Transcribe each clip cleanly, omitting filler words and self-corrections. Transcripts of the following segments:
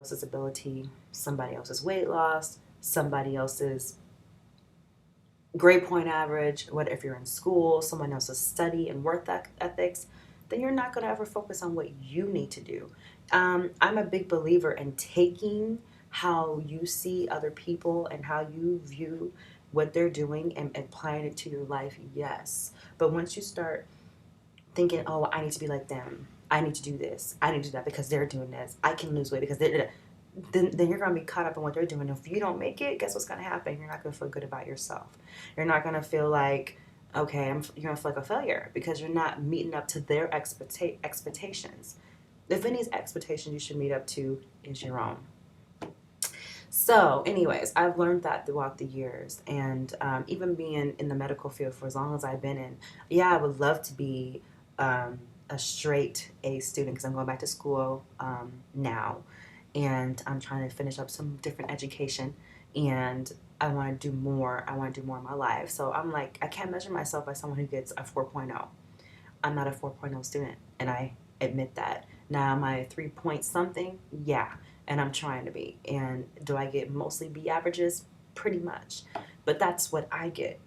else's ability, somebody else's weight loss, somebody else's grade point average, what if you're in school, someone else's study and work ethics, then you're not going to ever focus on what you need to do. I'm a big believer in taking how you see other people and how you view what they're doing and applying it to your life, yes. But once you start thinking, oh, I need to be like them, I need to do this, I need to do that because they're doing this, I can lose weight because they're, then you're going to be caught up in what they're doing. If you don't make it, guess what's going to happen? You're not going to feel good about yourself. You're not going to feel like, okay, you're going to feel like a failure because you're not meeting up to their expectations. If any expectations you should meet up to is your own. So, anyways, I've learned that throughout the years, and even being in the medical field for as long as I've been in, yeah, I would love to be a straight A student because I'm going back to school now, and I'm trying to finish up some different education, and I want to do more. I want to do more in my life. So I'm like, I can't measure myself by someone who gets a 4.0. I'm not a 4.0 student, and I admit that. Now, am I a 3 point something? Yeah, and I'm trying to be. And do I get mostly B averages? Pretty much. But that's what I get.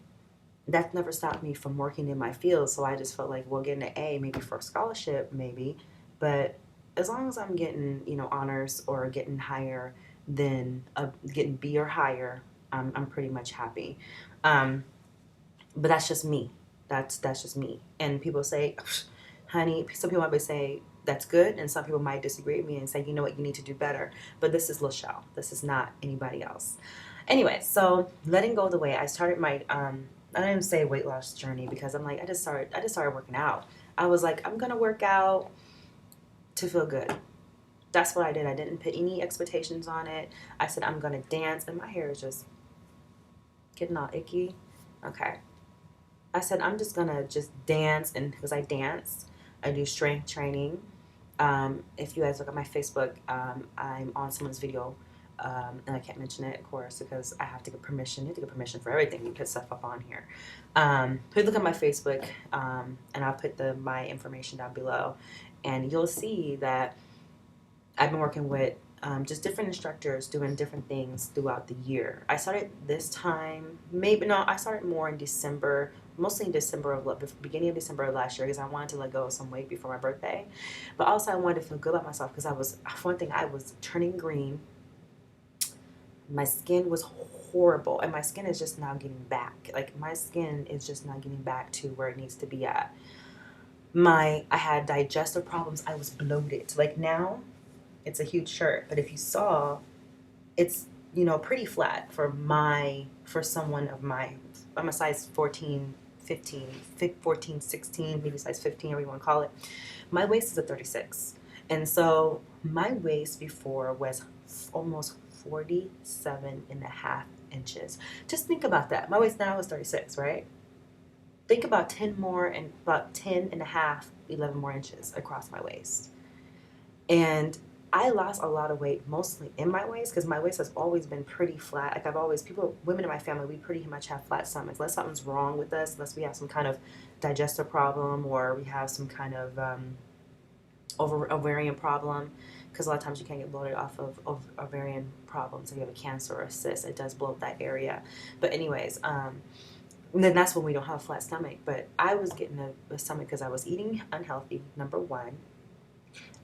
That never stopped me from working in my field, so I just felt like, well, getting an A, maybe for a scholarship, maybe. But as long as I'm getting, honors or getting higher than getting B or higher, I'm pretty much happy. Um, but that's just me. That's just me. And people say, honey, some people might say that's good, and some people might disagree with me and say, you know what, you need to do better. But this is Lachelle. This is not anybody else. Anyway, so letting go of the weight, I started my I didn't say weight loss journey because I'm like I just started working out. I was like, I'm gonna work out to feel good. That's what I did. I didn't put any expectations on it. I said I'm gonna dance, and my hair is just getting all icky. Okay, I said I'm just gonna just dance, and because I dance, I do strength training. If you guys look at my Facebook, I'm on someone's video, and I can't mention it, of course, because I have to get permission. You have to get permission for everything you put stuff up on here. Please look at my Facebook, and I'll put my information down below, and you'll see that I've been working with just different instructors doing different things throughout the year. I started this time, maybe no, I started more in December, mostly in December of the beginning of December of last year because I wanted to let go of some weight before my birthday, but also I wanted to feel good about myself because for one thing, I was turning green. My skin was horrible, and my skin is just now getting back. Like my skin is just not getting back to where it needs to be at. I had digestive problems. I was bloated. Like now, it's a huge shirt, but if you saw, it's pretty flat for someone of my. I'm a size 14, 15, 14, 16, maybe size 15, or you want to call it. My waist is a 36, and so my waist before was almost 47 and a half inches. Just think about that. My waist now is 36, right? Think about 10 more and about 10 and a half, 11 more inches across my waist. And I lost a lot of weight mostly in my waist because my waist has always been pretty flat. Like women in my family, we pretty much have flat stomachs. Unless something's wrong with us, unless we have some kind of digestive problem or we have some kind of ovarian problem, because a lot of times you can't get bloated off of ovarian problems. If you have a cancer or a cyst, it does bloat that area. But anyways, then that's when we don't have a flat stomach. But I was getting a stomach because I was eating unhealthy, number one.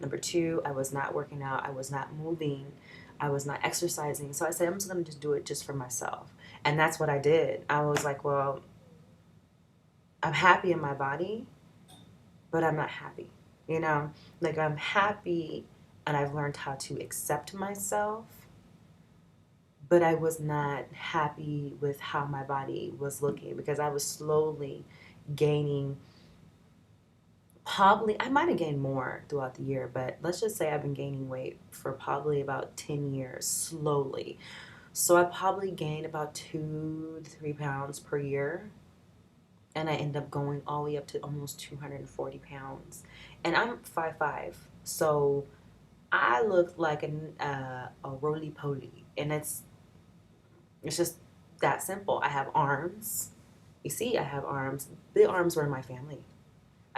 Number two, I was not working out. I was not moving. I was not exercising. So I said, I'm just going to just do it just for myself. And that's what I did. I was like, well, I'm happy in my body, but I'm not happy. Like I'm happy and I've learned how to accept myself, but I was not happy with how my body was looking because I was slowly gaining. Probably, I might have gained more throughout the year, but let's just say I've been gaining weight for probably about 10 years slowly. So I probably gained about 2 to 3 pounds per year, and I end up going all the way up to almost 240 pounds. And I'm 5'5", so I look like a roly poly, and it's just that simple. I have arms. You see, I have arms. The arms were in my family.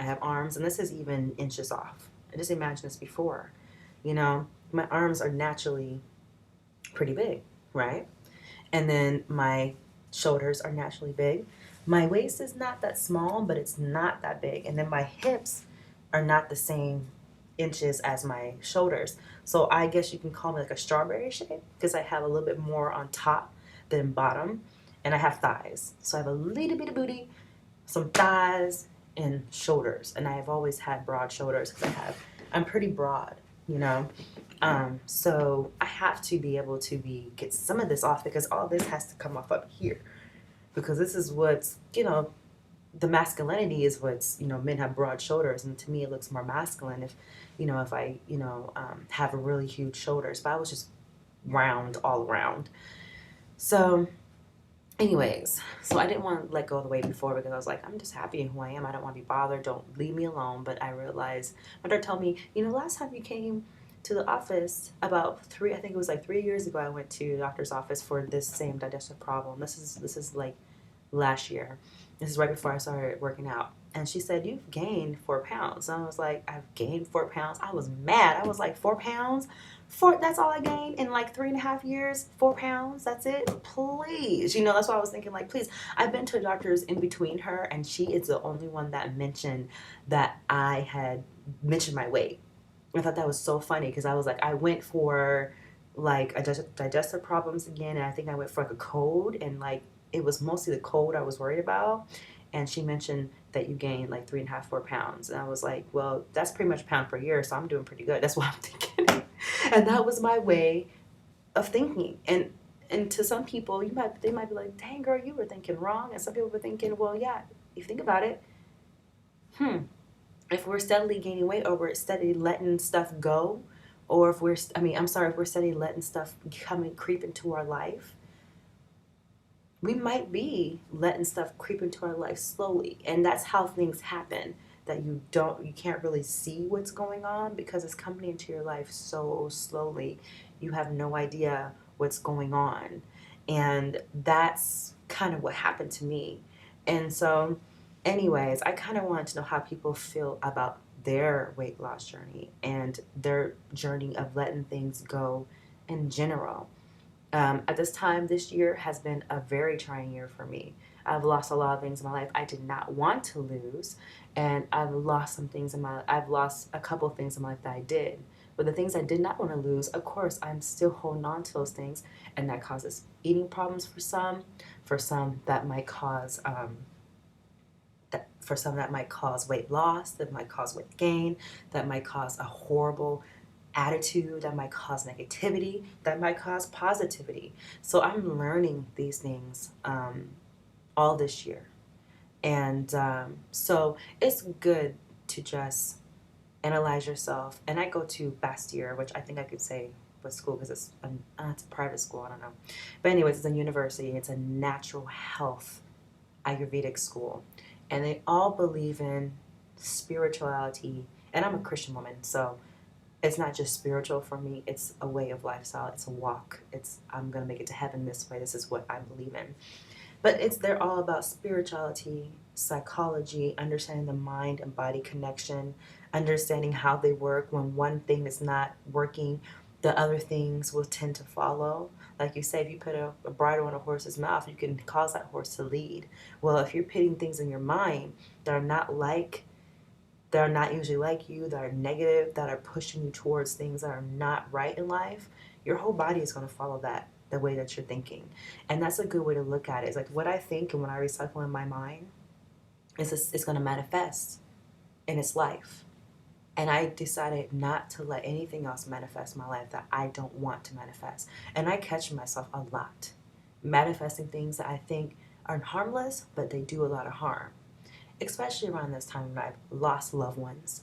I have arms, and this is even inches off. I just imagine this before, you know. my arms are naturally pretty big, right? And then my shoulders are naturally big. My waist is not that small, but it's not that big. And then my hips are not the same inches as my shoulders. So I guess you can call me like a strawberry shape because I have a little bit more on top than bottom. And I have thighs. So I have a little bit of booty, some thighs, and shoulders. And I have always had broad shoulders because I'm pretty broad, you know. So I have to be able to get some of this off because all this has to come off up here because this is what's, the masculinity is what's, men have broad shoulders, and to me it looks more masculine if I, have a really huge shoulders, but I was just round all around. So anyways, so I didn't want to let go of the weight before because I was like, I'm just happy in who I am. I don't want to be bothered. Don't leave me alone. But I realized my daughter told me, last time you came to the office about I think it was like 3 years ago, I went to the doctor's office for this same digestive problem. This is like last year. This is right before I started working out. And she said, you've gained 4 pounds. And I was like, I've gained 4 pounds. I was mad. I was like, 4 pounds? That's all I gained in like 3.5 years? 4 pounds? That's it? Please. That's why I was thinking, like, please. I've been to doctors in between her, and she is the only one that mentioned that I had mentioned my weight. I thought that was so funny because I was like, I went for like digestive problems again, and I think I went for like a cold, and like it was mostly the cold I was worried about. And she mentioned that you gained like 3.5, 4 pounds, and I was like, well, that's pretty much pound per year, so I'm doing pretty good. That's what I'm thinking, and that was my way of thinking. And to some people, they might be like, dang girl, you were thinking wrong, and some people were thinking, well, yeah, if you think about it, if we're steadily gaining weight or we're steadily letting stuff go, or if we're steadily letting stuff come and creep into our life, we might be letting stuff creep into our life slowly. And that's how things happen, that you can't really see what's going on because it's coming into your life so slowly. You have no idea what's going on. And that's kind of what happened to me. And so, anyways, I kind of wanted to know how people feel about their weight loss journey and their journey of letting things go in general. At this time, this year has been a very trying year for me. I've lost a lot of things in my life I did not want to lose, and I've lost a couple of things in my life that I did. But the things I did not want to lose, of course, I'm still holding on to those things, and that causes eating problems for some. For some, that might cause weight loss, that might cause weight gain, that might cause a horrible attitude, that might cause negativity, that might cause positivity. So I'm learning these things all this year. And so it's good to just analyze yourself. And I go to Bastyr, which I think I could say what school because it's a private school, I don't know. But anyways, it's a university. It's a natural health Ayurvedic school. And they all believe in spirituality. And I'm a Christian woman, so it's not just spiritual for me, it's a way of lifestyle, it's a walk. I'm gonna make it to heaven this way. This is what I believe in. But they're all about spirituality, psychology, understanding the mind and body connection, understanding how they work. When one thing is not working, the other things will tend to follow. Like you say, if you put a bridle on a horse's mouth, you can cause that horse to lead. Well, if you're putting things in your mind that are not usually like you, that are negative, that are pushing you towards things that are not right in life, your whole body is going to follow that, the way that you're thinking. And that's a good way to look at it. It's like what I think and what I recycle in my mind it's going to manifest in its life. And I decided not to let anything else manifest in my life that I don't want to manifest. And I catch myself a lot manifesting things that I think are harmless, but they do a lot of harm. Especially around this time when I've lost loved ones.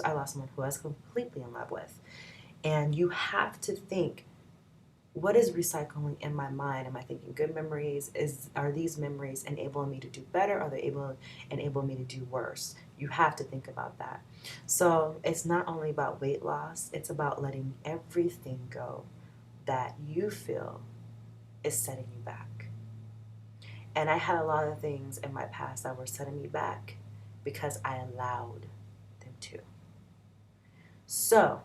I lost someone who I was completely in love with. And you have to think, what is recycling in my mind? Am I thinking good memories? Are these memories enabling me to do better? Are they enable me to do worse? You have to think about that. So it's not only about weight loss, it's about letting everything go that you feel is setting you back. And I had a lot of things in my past that were setting me back because I allowed them to. So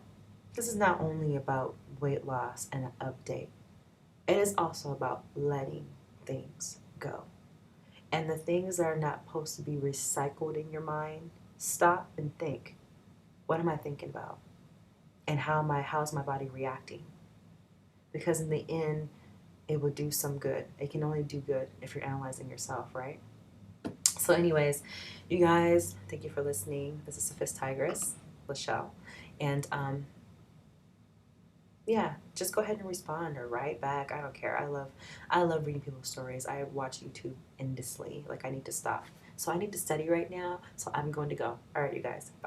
This is not only about weight loss and an update, it is also about letting things go. And the things that are not supposed to be recycled in your mind, stop and think, what am I thinking about? And how's my body reacting? Because in the end, it will do some good. It can only do good if you're analyzing yourself, right? So, anyways, you guys, thank you for listening. This is Sophist Tigress, Lachelle. And yeah, just go ahead and respond or write back. I don't care. I love reading people's stories. I watch YouTube endlessly. Like I need to stop. So I need to study right now. So I'm going to go. All right, you guys. Bye.